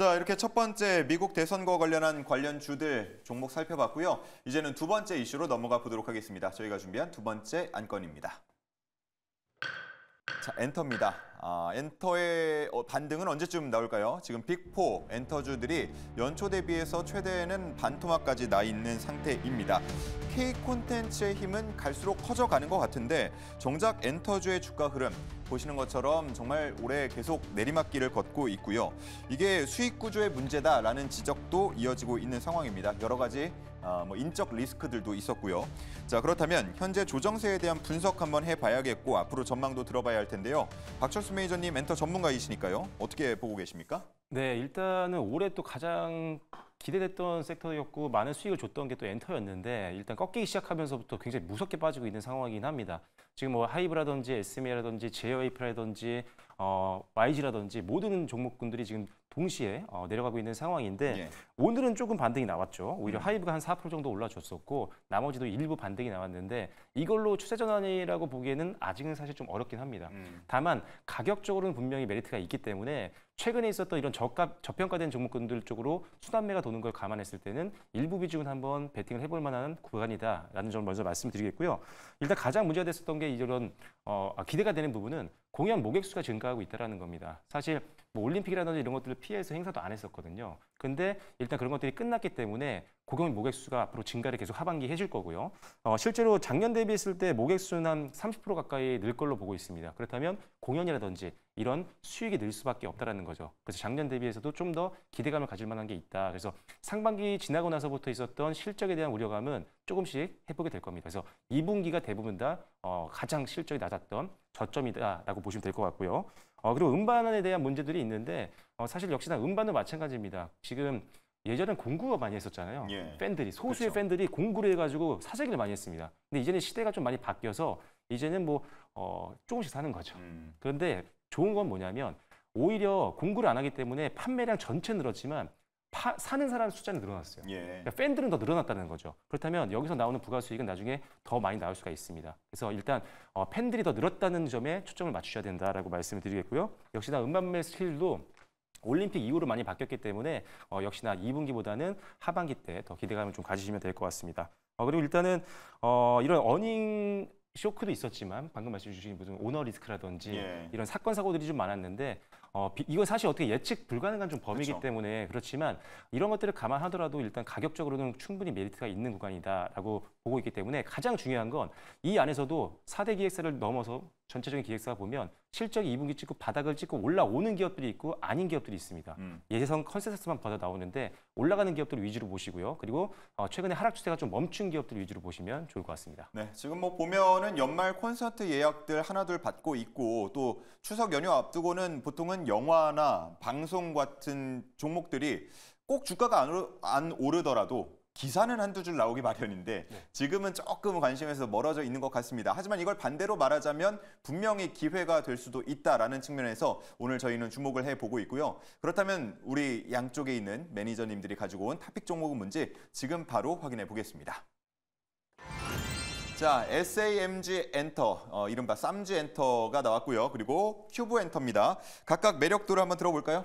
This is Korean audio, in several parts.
자, 이렇게 첫 번째 미국 대선과 관련 주들 종목 살펴봤고요. 이제는 두 번째 이슈로 넘어가 보도록 하겠습니다. 저희가 준비한 두 번째 안건입니다. 자, 엔터입니다. 엔터의 반등은 언제쯤 나올까요? 지금 빅4 엔터주들이 연초 대비해서 최대는 반토막까지 나 있는 상태입니다. K 콘텐츠의 힘은 갈수록 커져가는 것 같은데 정작 엔터주의 주가 흐름 보시는 것처럼 정말 올해 계속 내리막길을 걷고 있고요. 이게 수익 구조의 문제다라는 지적도 이어지고 있는 상황입니다. 여러 가지 인적 리스크들도 있었고요. 자, 그렇다면 현재 조정세에 대한 분석 한번 해봐야겠고 앞으로 전망도 들어봐야 할 텐데요. 박철수 매니저님 엔터 전문가이시니까요. 어떻게 보고 계십니까? 네, 일단은 올해 또 가장 기대됐던 섹터였고 많은 수익을 줬던 게 또 엔터였는데 일단 꺾이기 시작하면서부터 굉장히 무섭게 빠지고 있는 상황이긴 합니다. 지금 뭐 하이브라든지 SMA라든지 제어웨이프라든지 YG라든지 모든 종목군들이 지금 동시에 내려가고 있는 상황인데 예. 오늘은 조금 반등이 나왔죠. 오히려 하이브가 한 4% 정도 올라줬었고 나머지도 일부 반등이 나왔는데 이걸로 추세 전환이라고 보기에는 아직은 사실 좀 어렵긴 합니다. 다만 가격적으로는 분명히 메리트가 있기 때문에 최근에 있었던 이런 저평가된 종목군들 쪽으로 순환매가 도는 걸 감안했을 때는 일부 비중은 한번 베팅을 해볼 만한 구간이다라는 점을 먼저 말씀드리겠고요. 일단 가장 문제가 됐었던 게 이런 기대가 되는 부분은 공연 모객수가 증가하고 있다는 겁니다. 사실 뭐 올림픽이라든지 이런 것들을 피해서 행사도 안 했었거든요. 근데 일단 그런 것들이 끝났기 때문에 공연 모객수가 앞으로 증가를 계속 하반기에 해줄 거고요. 실제로 작년 대비했을 때 모객수는 한 30% 가까이 늘 걸로 보고 있습니다. 그렇다면 공연이라든지 이런 수익이 늘 수밖에 없다는 거죠. 그래서 작년 대비해서도 좀 더 기대감을 가질 만한 게 있다. 그래서 상반기 지나고 나서부터 있었던 실적에 대한 우려감은 조금씩 회복이 될 겁니다. 그래서 2분기가 대부분 다 가장 실적이 낮았던 저점이다라고 보시면 될 것 같고요. 그리고 음반에 대한 문제들이 있는데 사실 역시나 음반도 마찬가지입니다. 지금 예전엔 공구가 많이 했었잖아요. 예. 팬들이 소수의 그렇죠. 팬들이 공구를 해가지고 사재기를 많이 했습니다. 근데 이제는 시대가 좀 많이 바뀌어서 이제는 뭐 조금씩 사는 거죠. 그런데 좋은 건 뭐냐면 오히려 공구를 안 하기 때문에 판매량 전체 늘었지만 사는 사람 숫자는 늘어났어요. 예. 그러니까 팬들은 더 늘어났다는 거죠. 그렇다면 여기서 나오는 부가수익은 나중에 더 많이 나올 수가 있습니다. 그래서 일단 팬들이 더 늘었다는 점에 초점을 맞추셔야 된다라고 말씀을 드리겠고요. 역시나 음반매 스킬도 올림픽 이후로 많이 바뀌었기 때문에 역시나 2분기보다는 하반기 때 더 기대감을 좀 가지시면 될 것 같습니다. 그리고 일단은 이런 어닝 쇼크도 있었지만 방금 말씀 주신 무슨 오너 리스크라든지 이런 사건 사고들이 좀 많았는데 이건 사실 어떻게 예측 불가능한 좀 범위이기 그렇죠. 때문에 그렇지만 이런 것들을 감안하더라도 일단 가격적으로는 충분히 메리트가 있는 구간이다라고 보고 있기 때문에 가장 중요한 건 이 안에서도 4대 기획사를 넘어서 전체적인 기획사가 보면 실적이 2분기 찍고 바닥을 찍고 올라오는 기업들이 있고 아닌 기업들이 있습니다. 예상 컨센서스만 받아 나오는데 올라가는 기업들 위주로 보시고요. 그리고 최근에 하락 추세가 좀 멈춘 기업들 위주로 보시면 좋을 것 같습니다. 네, 지금 뭐 보면은 연말 콘서트 예약들 하나둘 받고 있고 또 추석 연휴 앞두고는 보통은 영화나 방송 같은 종목들이 꼭 주가가 안 오르더라도 기사는 한두 줄 나오기 마련인데 지금은 조금 관심에서 멀어져 있는 것 같습니다. 하지만 이걸 반대로 말하자면 분명히 기회가 될 수도 있다라는 측면에서 오늘 저희는 주목을 해보고 있고요. 그렇다면 우리 양쪽에 있는 매니저님들이 가지고 온 탑픽 종목은 뭔지 지금 바로 확인해 보겠습니다. 자, SAMG 엔터, 이른바 쌈지 엔터가 나왔고요. 그리고 큐브 엔터입니다. 각각 매력도를 한번 들어볼까요?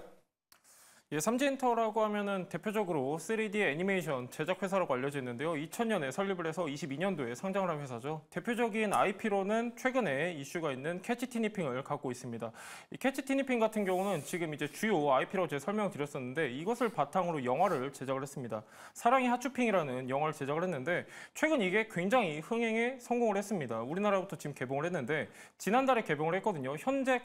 예, 삼지엔터라고 하면은 대표적으로 3D 애니메이션 제작 회사라고 알려져 있는데요. 2000년에 설립을 해서 22년도에 상장을 한 회사죠. 대표적인 IP로는 최근에 이슈가 있는 캐치 티니핑을 갖고 있습니다. 이 캐치 티니핑 같은 경우는 지금 이제 주요 IP로 제가 설명을 드렸었는데 이것을 바탕으로 영화를 제작을 했습니다. 사랑의 핫쇼핑이라는 영화를 제작을 했는데 최근 이게 굉장히 흥행에 성공을 했습니다. 우리나라부터 지금 개봉을 했는데 지난달에 개봉을 했거든요. 현재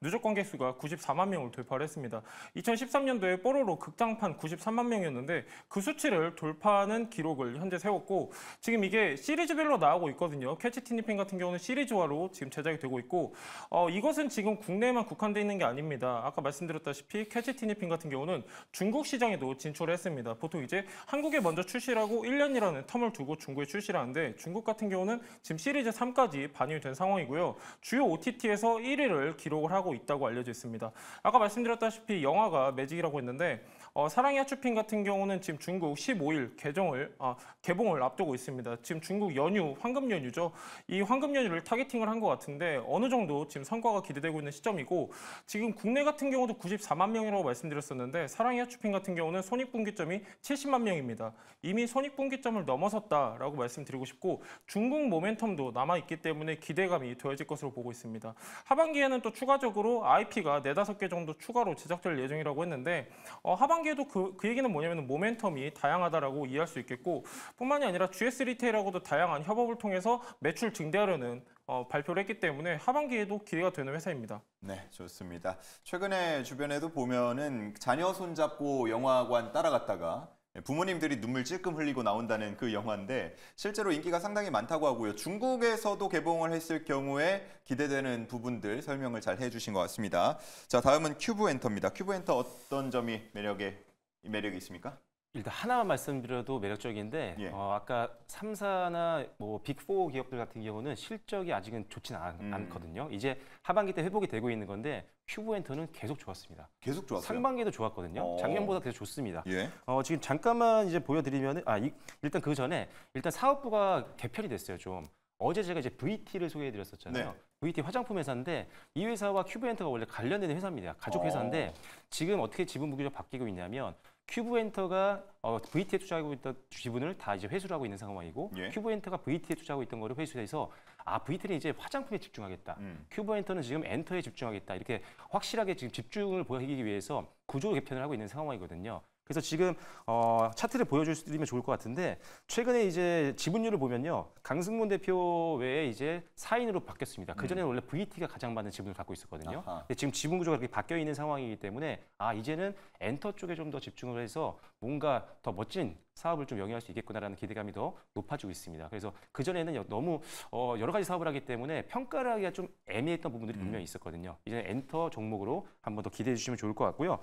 누적 관객수가 94만 명을 돌파를 했습니다. 2013년도에 뽀로로 극장판 93만 명이었는데 그 수치를 돌파하는 기록을 현재 세웠고 지금 이게 시리즈별로 나오고 있거든요. 캐치 티니핑 같은 경우는 시리즈화로 지금 제작이 되고 있고 이것은 지금 국내에만 국한되어 있는 게 아닙니다. 아까 말씀드렸다시피 캐치 티니핑 같은 경우는 중국 시장에도 진출을 했습니다. 보통 이제 한국에 먼저 출시를 하고 1년이라는 텀을 두고 중국에 출시를 하는데 중국 같은 경우는 지금 시리즈 3까지 반영이 된 상황이고요. 주요 OTT에서 1위를 기록을 하고 있다고 알려져 있습니다. 아까 말씀드렸다시피 영화가 매직이라고 했는데 사랑의 하츄핑 같은 경우는 지금 중국 15일 개봉을 앞두고 있습니다. 지금 중국 연휴, 황금 연휴죠. 이 황금 연휴를 타겟팅을 한 것 같은데 어느 정도 지금 성과가 기대되고 있는 시점이고 지금 국내 같은 경우도 94만 명이라고 말씀드렸었는데 사랑의 하츄핑 같은 경우는 손익분기점이 70만 명입니다. 이미 손익분기점을 넘어섰다라고 말씀드리고 싶고 중국 모멘텀도 남아있기 때문에 기대감이 더해질 것으로 보고 있습니다. 하반기에는 또 추가적으로 IP가 4-5개 정도 추가로 제작될 예정이라고 했는데 하반기에도 그 얘기는 뭐냐면 모멘텀이 다양하다라고 이해할 수 있겠고 뿐만이 아니라 GS 리테일하고도 다양한 협업을 통해서 매출 증대하려는 발표를 했기 때문에 하반기에도 기대가 되는 회사입니다. 네, 좋습니다. 최근에 주변에도 보면은 자녀 손잡고 영화관 따라갔다가 부모님들이 눈물 찔끔 흘리고 나온다는 그 영화인데 실제로 인기가 상당히 많다고 하고요. 중국에서도 개봉을 했을 경우에 기대되는 부분들 설명을 잘 해주신 것 같습니다. 자, 다음은 큐브엔터입니다. 큐브엔터 어떤 점이 매력이 있습니까? 일단 하나만 말씀드려도 매력적인데 예. 아까 3사나 뭐 빅4 기업들 같은 경우는 실적이 아직은 좋지는 않거든요. 이제 하반기 때 회복이 되고 있는 건데 큐브엔터는 계속 좋았습니다. 계속 좋았어요? 상반기에도 좋았거든요. 작년보다 계속 좋습니다. 예. 지금 잠깐만 이제 보여드리면 일단 그 전에 일단 사업부가 개편이 됐어요. 좀 어제 제가 이제 VT를 소개해드렸었잖아요. 네. VT 화장품 회사인데 이 회사와 큐브엔터가 원래 관련된 회사입니다. 가족 회사인데 지금 어떻게 지분 무기가 바뀌고 있냐면 큐브엔터가 VT에 투자하고 있던 지분을 다 이제 회수를 하고 있는 상황이고 예. 큐브엔터가 VT에 투자하고 있던 거를 회수해서 VT는 이제 화장품에 집중하겠다. 큐브엔터는 지금 엔터에 집중하겠다. 이렇게 확실하게 지금 집중을 보이기 위해서 구조 개편을 하고 있는 상황이거든요. 그래서 지금 차트를 보여주시면 좋을 것 같은데 최근에 이제 지분율을 보면요. 강승문 대표 외에 이제 4인으로 바뀌었습니다. 그전에는 원래 VT가 가장 많은 지분을 갖고 있었거든요. 근데 지금 지분 구조가 그렇게 바뀌어 있는 상황이기 때문에 이제는 엔터 쪽에 좀 더 집중을 해서 뭔가 더 멋진 사업을 좀 영위할 수 있겠구나라는 기대감이 더 높아지고 있습니다. 그래서 그전에는 너무 여러 가지 사업을 하기 때문에 평가를 하기가 좀 애매했던 부분들이 분명히 있었거든요. 이제 엔터 종목으로 한번 더 기대해 주시면 좋을 것 같고요.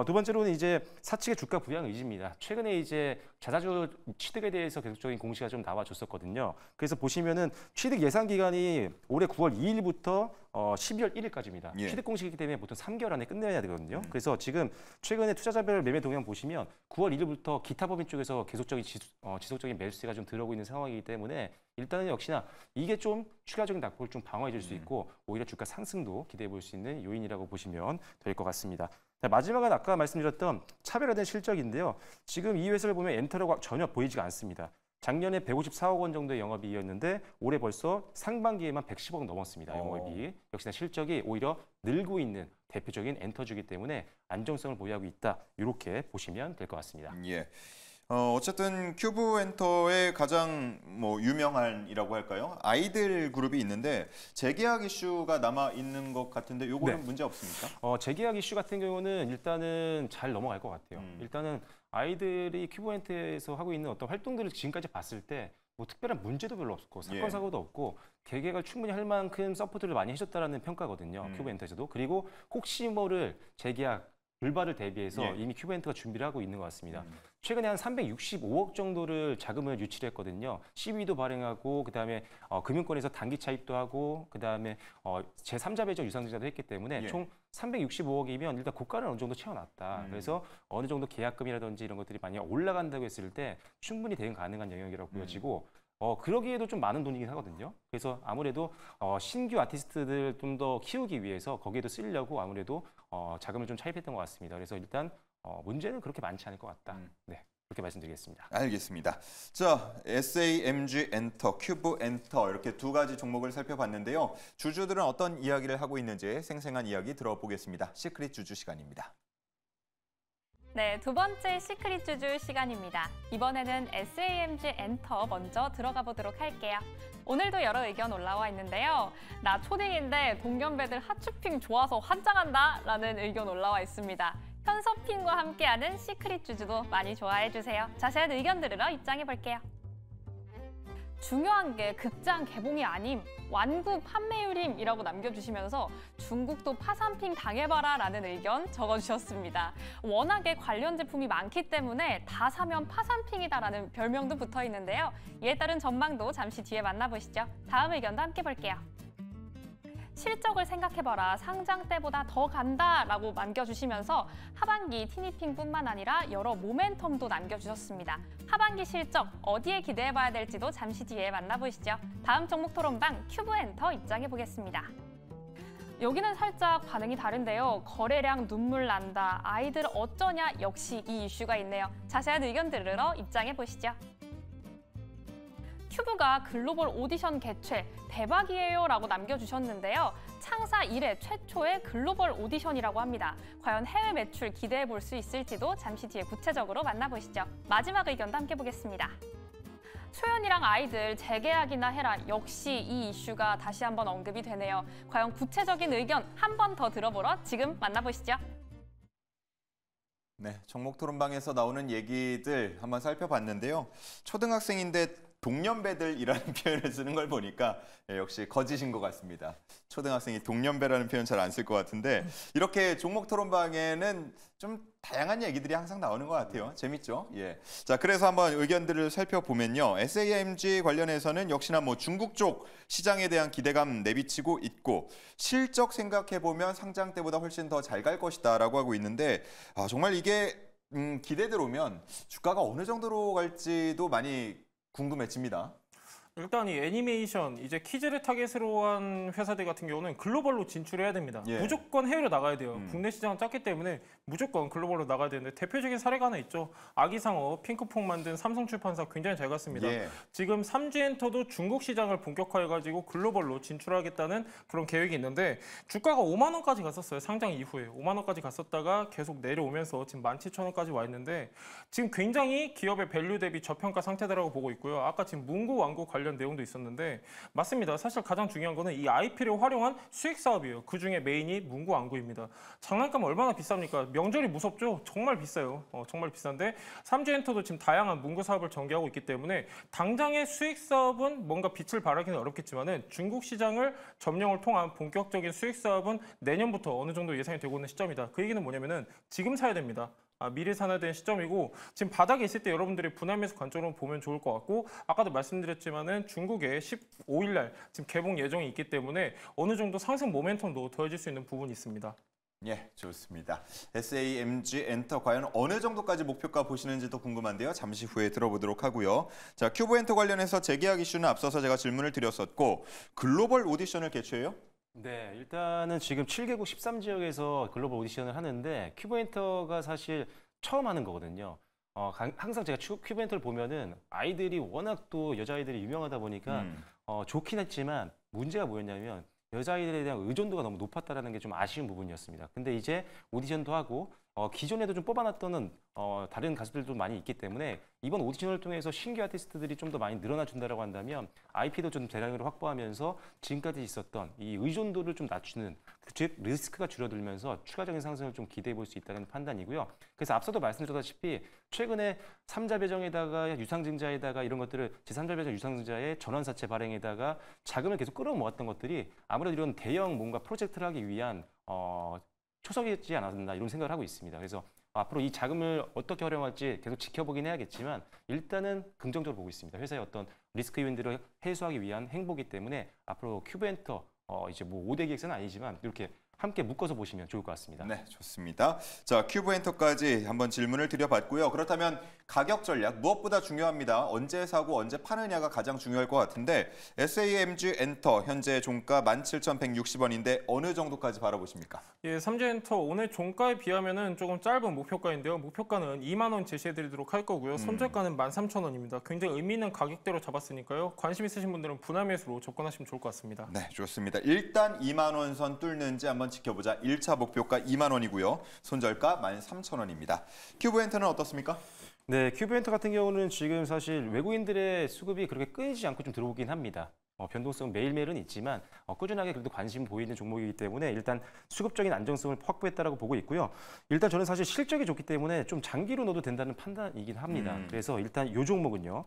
두 번째로는 이제 사측의 주가 부양 의지입니다. 최근에 이제 자사주 취득에 대해서 계속적인 공시가 좀 나와줬었거든요. 그래서 보시면은 취득 예상 기간이 올해 9월 2일부터 12월 1일까지입니다. 예. 취득 공시이기 때문에 보통 3개월 안에 끝내야 되거든요. 그래서 지금 최근에 투자자별 매매 동향 보시면 9월 1일부터 기타 법인 쪽에서 계속적인 지속적인 매수세가 좀 들어오고 있는 상황이기 때문에 일단은 역시나 이게 좀 추가적인 낙폭을 좀 방어해 줄 수 있고 오히려 주가 상승도 기대해 볼 수 있는 요인이라고 보시면 될 것 같습니다. 자, 마지막은 아까 말씀드렸던 차별화된 실적인데요. 지금 이 회사를 보면 엔터라고 전혀 보이지가 않습니다. 작년에 154억 원 정도의 영업이익이었는데 올해 벌써 상반기에만 110억 넘었습니다. 영업이익. 역시나 실적이 오히려 늘고 있는 대표적인 엔터주기 때문에 안정성을 보유하고 있다. 이렇게 보시면 될 것 같습니다. 예. 어쨌든 큐브엔터의 가장 유명한이라고 할까요? 아이들 그룹이 있는데 재계약 이슈가 남아 있는 것 같은데 요거는 문제 없습니까? 재계약 이슈 같은 경우는 일단은 잘 넘어갈 것 같아요. 일단은 아이들이 큐브엔터에서 하고 있는 어떤 활동들을 지금까지 봤을 때 뭐 특별한 문제도 별로 없고 사건 사고도 없고 개개가 충분히 할 만큼 서포트를 많이 해줬다라는 평가거든요. 큐브엔터에서도. 그리고 혹시 모를 재계약 불발을 대비해서 이미 큐브엔터가 준비를 하고 있는 것 같습니다. 최근에 한 365억 정도를 자금을 유치를 했거든요. CB도 발행하고 그다음에 금융권에서 단기 차입도 하고 그다음에 제3자 배정 유상증자도 했기 때문에 총 365억이면 일단 고가를 어느 정도 채워놨다. 그래서 어느 정도 계약금이라든지 이런 것들이 많이 올라간다고 했을 때 충분히 대응 가능한 영역이라고 보여지고 그러기에도 좀 많은 돈이긴 하거든요. 그래서 아무래도 신규 아티스트들 좀 더 키우기 위해서 거기에도 쓰려고 아무래도 자금을 좀 차입했던 것 같습니다. 그래서 일단 문제는 그렇게 많지 않을 것 같다. 네, 그렇게 말씀드리겠습니다. 알겠습니다. 자, SAMG 엔터, 큐브 엔터 이렇게 두 가지 종목을 살펴봤는데요. 주주들은 어떤 이야기를 하고 있는지 생생한 이야기 들어보겠습니다. 시크릿 주주 시간입니다. 네, 두 번째 시크릿 주주 시간입니다. 이번에는 SAMG 엔터 먼저 들어가 보도록 할게요. 오늘도 여러 의견 올라와 있는데요. 나 초딩인데 동년배들 하츄핑 좋아서 환장한다 라는 의견 올라와 있습니다. 현서핑과 함께하는 시크릿 주주도 많이 좋아해 주세요. 자세한 의견 들으러 입장해 볼게요. 중요한 게 극장 개봉이 아님 완구 판매율임이라고 남겨주시면서 중국도 파산핑 당해봐라 라는 의견 적어주셨습니다. 워낙에 관련 제품이 많기 때문에 다 사면 파산핑이다라는 별명도 붙어 있는데요. 이에 따른 전망도 잠시 뒤에 만나보시죠. 다음 의견도 함께 볼게요. 실적을 생각해봐라. 상장 때보다 더 간다라고 남겨주시면서 하반기 티니핑뿐만 아니라 여러 모멘텀도 남겨주셨습니다. 하반기 실적 어디에 기대해봐야 될지도 잠시 뒤에 만나보시죠. 다음 종목 토론방 큐브엔터 입장해보겠습니다. 여기는 살짝 반응이 다른데요. 거래량 눈물 난다. 아이들 어쩌냐. 역시 이 이슈가 있네요. 자세한 의견 들으러 입장해보시죠. 큐브가 글로벌 오디션 개최 대박이에요 라고 남겨주셨는데요. 창사 이래 최초의 글로벌 오디션이라고 합니다. 과연 해외 매출 기대해 볼 수 있을지도 잠시 뒤에 구체적으로 만나보시죠. 마지막 의견도 함께 보겠습니다. 소연이랑 아이들 재계약이나 해라. 역시 이 이슈가 다시 한번 언급이 되네요. 과연 구체적인 의견 한 번 더 들어보러 지금 만나보시죠. 네, 종목 토론방에서 나오는 얘기들 한번 살펴봤는데요. 초등학생인데 동년배들이라는 표현을 쓰는 걸 보니까 역시 거짓인 것 같습니다. 초등학생이 동년배라는 표현 잘 안 쓸 것 같은데 이렇게 종목 토론방에는 좀 다양한 얘기들이 항상 나오는 것 같아요. 재밌죠? 예. 자, 그래서 한번 의견들을 살펴보면요. SAMG 관련해서는 역시나 뭐 중국 쪽 시장에 대한 기대감 내비치고 있고 실적 생각해보면 상장 때보다 훨씬 더 잘 갈 것이다라고 하고 있는데 정말 이게 기대대로 오면 주가가 어느 정도로 갈지도 많이 궁금해집니다. 일단 이 애니메이션, 이제 키즈를 타겟으로 한 회사들 같은 경우는 글로벌로 진출해야 됩니다. 예. 무조건 해외로 나가야 돼요. 국내 시장은 작기 때문에 무조건 글로벌로 나가야 되는데 대표적인 사례가 하나 있죠. 아기상어, 핑크퐁 만든 삼성출판사 굉장히 잘 갔습니다. 예. 지금 삼지엔터도 중국 시장을 본격화해가지고 글로벌로 진출하겠다는 그런 계획이 있는데 주가가 5만 원까지 갔었어요. 상장 이후에 5만 원까지 갔었다가 계속 내려오면서 지금 17,000원까지 와 있는데 지금 굉장히 기업의 밸류 대비 저평가 상태다라고 보고 있고요. 아까 지금 문구 완구 관련 내용도 있었는데 맞습니다. 사실 가장 중요한 거는 이 IP를 활용한 수익 사업이에요. 그중에 메인이 문구 완구입니다. 장난감 얼마나 비쌉니까? 명절이 무섭죠? 정말 비싸요. 정말 비싼데 삼지엔터도 지금 다양한 문구 사업을 전개하고 있기 때문에 당장의 수익 사업은 뭔가 빛을 발하기는 어렵겠지만은 중국 시장을 점령을 통한 본격적인 수익 사업은 내년부터 어느 정도 예상이 되고 있는 시점이다. 그 얘기는 뭐냐면은 지금 사야 됩니다. 미래 사야 되는 시점이고 지금 바닥에 있을 때 여러분들이 분할 매수 관점으로 보면 좋을 것 같고 아까도 말씀드렸지만은 중국에 15일 날 지금 개봉 예정이 있기 때문에 어느 정도 상승 모멘텀도 더해질 수 있는 부분이 있습니다. 예, 좋습니다. SAMG 엔터 과연 어느 정도까지 목표가 보시는지도 궁금한데요. 잠시 후에 들어보도록 하고요. 자, 큐브엔터 관련해서 재계약 이슈는 앞서서 제가 질문을 드렸었고 글로벌 오디션을 개최해요? 네, 일단은 지금 7개국 13지역에서 글로벌 오디션을 하는데 큐브엔터가 사실 처음 하는 거거든요. 항상 제가 큐브엔터를 보면은 아이들이 워낙 또 여자아이들이 유명하다 보니까 좋긴 했지만 문제가 뭐였냐면 여자아이들에 대한 의존도가 너무 높았다는 게 좀 아쉬운 부분이었습니다. 근데 이제 오디션도 하고 기존에도 좀 뽑아놨던 다른 가수들도 많이 있기 때문에 이번 오디션을 통해서 신규 아티스트들이 좀 더 많이 늘어나 준다라고 한다면 IP도 좀 대량으로 확보하면서 지금까지 있었던 이 의존도를 좀 낮추는 즉 리스크가 줄어들면서 추가적인 상승을 좀 기대해 볼 수 있다는 판단이고요. 그래서 앞서도 말씀드렸다시피 최근에 3자 배정에다가 유상증자에다가 이런 것들을 제3자 배정 유상증자에 전환사채 발행에다가 자금을 계속 끌어모았던 것들이 아무래도 이런 대형 뭔가 프로젝트를 하기 위한 초석이지 않았나 이런 생각을 하고 있습니다. 그래서 앞으로 이 자금을 어떻게 활용할지 계속 지켜보긴 해야겠지만 일단은 긍정적으로 보고 있습니다. 회사의 어떤 리스크 요인들을 해소하기 위한 행보기 때문에 앞으로 큐브엔터 이제 뭐 5대 기획사는 아니지만 이렇게 함께 묶어서 보시면 좋을 것 같습니다. 네, 좋습니다. 자, 큐브엔터까지 한번 질문을 드려봤고요. 그렇다면 가격 전략 무엇보다 중요합니다. 언제 사고 언제 파느냐가 가장 중요할 것 같은데 SAMG 엔터 현재 종가 17,160원인데 어느 정도까지 바라보십니까? 예, 삼지엔터 오늘 종가에 비하면은 조금 짧은 목표가인데요. 목표가는 2만 원 제시해드리도록 할 거고요. 손절가는 13,000원입니다. 굉장히 의미 있는 가격대로 잡았으니까요. 관심 있으신 분들은 분할 매수로 접근하시면 좋을 것 같습니다. 네, 좋습니다. 일단 2만 원 선 뚫는지 한번 지켜보자. 1차 목표가 2만 원이고요. 손절가 13,000원입니다. 큐브엔터는 어떻습니까? 네, 큐브엔터 같은 경우는 지금 사실 외국인들의 수급이 그렇게 끊이지 않고 좀 들어오긴 합니다. 변동성은 매일매일은 있지만 꾸준하게 그래도 관심 보이는 종목이기 때문에 일단 수급적인 안정성을 확보했다라고 보고 있고요. 일단 저는 사실 실적이 좋기 때문에 좀 장기로 넣어도 된다는 판단이긴 합니다. 그래서 일단 이 종목은요.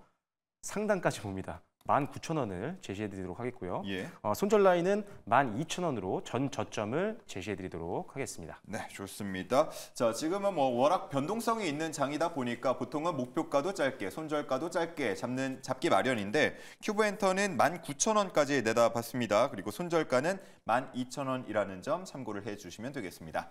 상단까지 봅니다. 19,000원을 제시해드리도록 하겠고요. 예. 손절 라인은 12,000원으로 전 저점을 제시해드리도록 하겠습니다. 네, 좋습니다. 자, 지금은 뭐 워낙 변동성이 있는 장이다 보니까 보통은 목표가도 짧게, 손절가도 짧게 잡기 마련인데 큐브엔터는 19,000원까지 내다봤습니다. 그리고 손절가는 12,000원이라는 점 참고를 해주시면 되겠습니다.